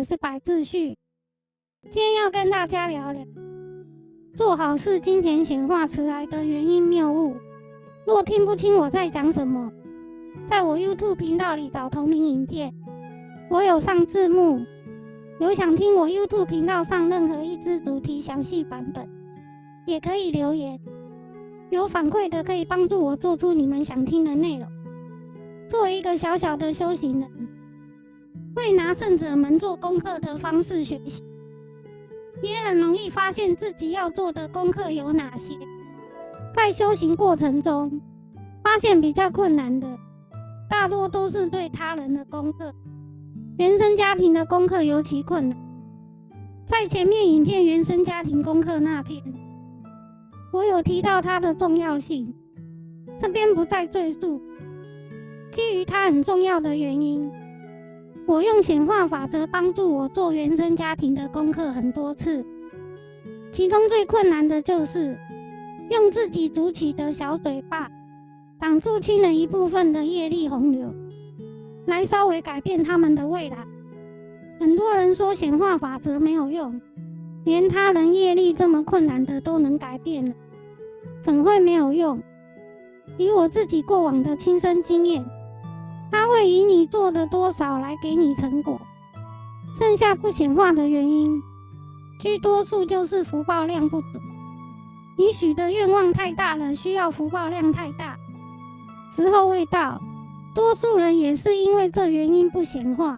我是白志旭。今天要跟大家聊聊做好事金钱显化迟来的原因谬误。若听不清我在讲什么，在我 YouTube 频道里找同名影片，我有上字幕。有想听我 YouTube 频道上任何一支主题详细版本，也可以留言。有反馈的可以帮助我做出你们想听的内容。作为一个小小的修行人，会拿圣者们做功课的方式学习，也很容易发现自己要做的功课有哪些。在修行过程中，发现比较困难的，大多都是对他人的功课。原生家庭的功课尤其困难。在前面影片原生家庭功课那篇，我有提到它的重要性，这边不再赘述。基于它很重要的原因，我用显化法则帮助我做原生家庭的功课很多次。其中最困难的就是用自己筑起的小水坝挡住亲人一部分的业力洪流，来稍微改变他们的未来。很多人说显化法则没有用，连他人业力这么困难的都能改变了，怎会没有用？以我自己过往的亲身经验，它会以你做的多少来给你成果。剩下不显化的原因，居多数就是福报量不足。你许的愿望太大了，需要福报量太大，时候未到。多数人也是因为这原因不显化。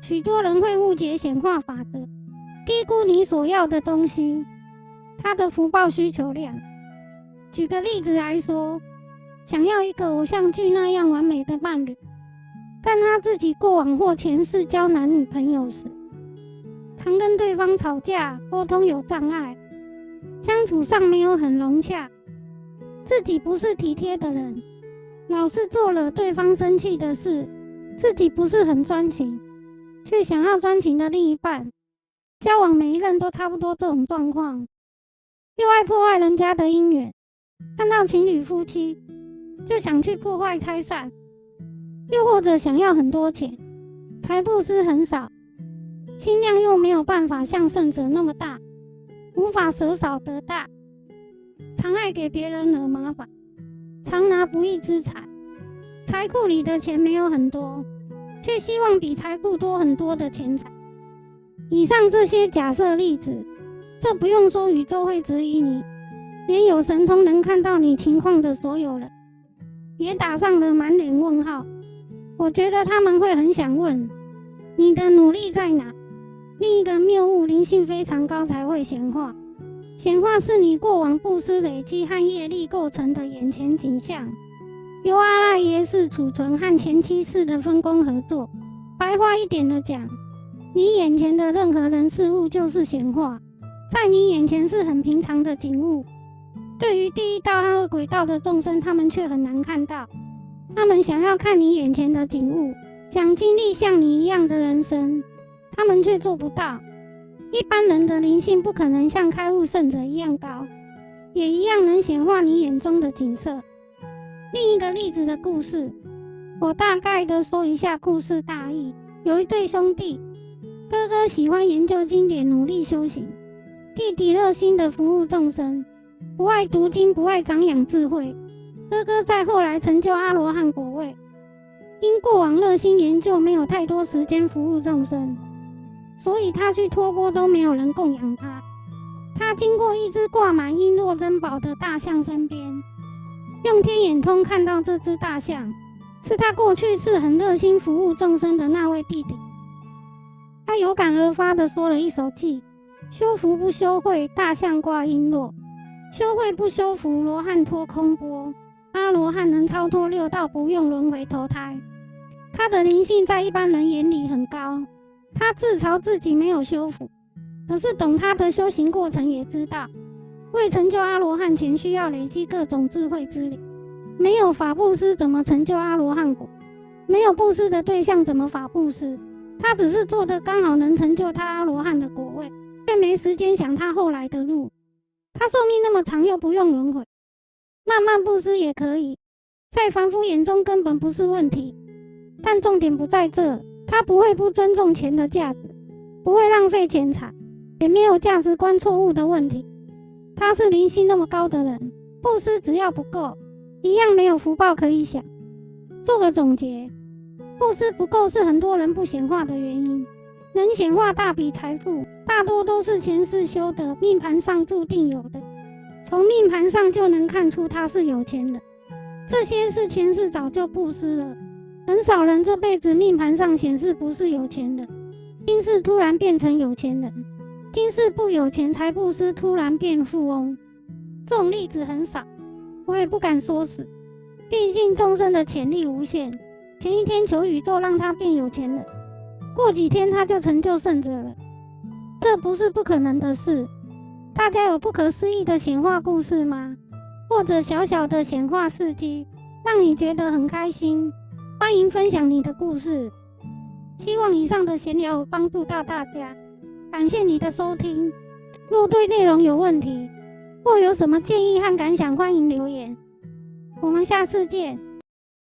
许多人会误解显化法则，低估你所要的东西，它的福报需求量。举个例子来说，想要一个偶像剧那样完美的伴侣，但他自己过往或前世交男女朋友时，常跟对方吵架，沟通有障碍，相处上没有很融洽，自己不是体贴的人，老是做了对方生气的事，自己不是很专情，却想要专情的另一半。交往每一任都差不多这种状况，又爱破坏人家的姻缘，看到情侣夫妻就想去破坏拆散，又或者想要很多钱，财布施很少，心量又没有办法像圣者那么大，无法舍少得大，常爱给别人惹麻烦，常拿不义之财，财库里的钱没有很多，却希望比财库多很多的钱财。以上这些假设例子，这不用说宇宙会质疑你，连有神通能看到你情况的所有人也打上了满脸问号。我觉得他们会很想问，你的努力在哪？另一个谬误，灵性非常高才会显化。显化是你过往布施累积和业力构成的眼前景象，由阿赖耶识储存和前七识的分工合作。白话一点的讲，你眼前的任何人事物就是显化，在你眼前是很平常的景物。对于第一道和恶鬼道的众生，他们却很难看到。他们想要看你眼前的景物，想经历像你一样的人生，他们却做不到。一般人的灵性不可能像开悟圣者一样高，也一样能显化你眼中的景色。另一个例子的故事，我大概的说一下故事大意。有一对兄弟，哥哥喜欢研究经典，努力修行，弟弟热心的服务众生，不爱读经，不爱长养智慧。哥哥在后来成就阿罗汉果位，因过往热心研究，没有太多时间服务众生，所以他去托钵都没有人供养他。他经过一只挂满璎珞珍宝的大象身边，用天眼通看到这只大象是他过去是很热心服务众生的那位弟弟。他有感而发地说了一首偈：修福不修慧，大象挂璎珞；修慧不修福，罗汉托空钵。阿罗汉能超脱六道，不用轮回投胎。他的灵性在一般人眼里很高，他自嘲自己没有修福，可是懂他的修行过程也知道，未成就阿罗汉前需要累积各种智慧之力。没有法布施怎么成就阿罗汉果？没有布施的对象怎么法布施？他只是做的刚好能成就他阿罗汉的果位，却没时间想他后来的路。他寿命那么长，又不用轮回，慢慢布施也可以，在凡夫眼中根本不是问题。但重点不在这，他不会不尊重钱的价值，不会浪费钱财，也没有价值观错误的问题。他是灵性那么高的人，布施只要不够，一样没有福报可以享。做个总结，布施不够是很多人不显化的原因。能显化大笔财富，大多都是前世修的，命盘上注定有的。从命盘上就能看出他是有钱人，这些是前世早就布施了。很少人这辈子命盘上显示不是有钱人，今世突然变成有钱人，今世不有钱才布施，突然变富翁。这种例子很少，我也不敢说死，毕竟众生的潜力无限。前一天求宇宙让他变有钱人，过几天他就成就圣者了，这不是不可能的事。大家有不可思议的显化故事吗？或者小小的显化事迹，让你觉得很开心？欢迎分享你的故事。希望以上的闲聊有帮助到大家，感谢你的收听。若对内容有问题，或有什么建议和感想，欢迎留言。我们下次见。